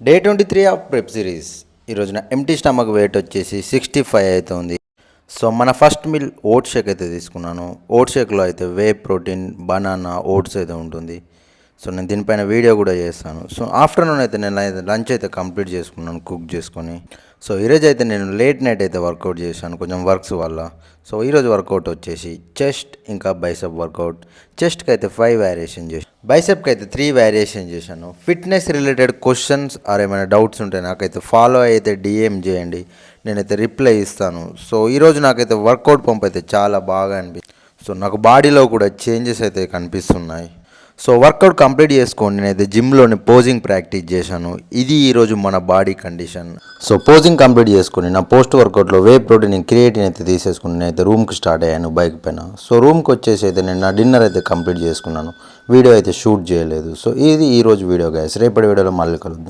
Day 23 of prep series. ఈరోజు నా empty stomach wait వచ్చేసి 65 అవుతుంది. సో మన ఫస్ట్ మీల్ ఓట్స్ షేక్ అయితే తీసుకున్నాను. ఓట్స్ షేక్లో అయితే వే ప్రోటీన్, బనానా, ఓట్స్ అయితే ఉంటుంది. సో నేను దీనిపైన వీడియో కూడా చేస్తాను. సో ఆఫ్టర్నూన్ అయితే నేను లంచ్ అయితే కంప్లీట్ చేసుకున్నాను కుక్ చేసుకొని. సో ఈరోజు అయితే నేను లేట్ నైట్ అయితే వర్కౌట్ చేశాను కొంచెం వర్క్స్ వల్ల. సో ఈరోజు వర్కౌట్ వచ్చేసి చెస్ట్ ఇంకా బైసెప్ వర్కౌట్. చెస్ట్కి అయితే 5 వేరియేషన్ చేశాను, బైసెప్కి అయితే 3 వేరియేషన్ చేశాను. ఫిట్నెస్ రిలేటెడ్ క్వశ్చన్స్ ఆర్ ఏమైనా డౌట్స్ ఉంటే నాకైతే ఫాలో అయితే డిఎం చేయండి, నేనైతే రిప్లై ఇస్తాను. సో ఈరోజు నాకైతే వర్కౌట్ పంప్ అయితే చాలా బాగా అనిపిస్తుంది. సో నాకు బాడీలో కూడా చేంజెస్ అయితే కనిపిస్తున్నాయి. సో వర్కౌట్ కంప్లీట్ చేసుకొని నేనైతే జిమ్లోని పోజింగ్ ప్రాక్టీస్ చేశాను. ఇది ఈరోజు మన body condition. So posing complete చేసుకుని నా పోస్ట్ వర్కౌట్లో వే ప్రోటీన్ క్రియేటిన్ అయితే తీసేసుకుని నేనైతే రూమ్కి స్టార్ట్ అయ్యాను బైక్ పైన. సో రూమ్కి వచ్చేసి అయితే నేను నా డిన్నర్ అయితే కంప్లీట్ చేసుకున్నాను. వీడియో అయితే షూట్ చేయలేదు. సో ఇది ఈరోజు వీడియో గైస్. రేపటి వీడియోలో మళ్ళీ కలుద్దాం.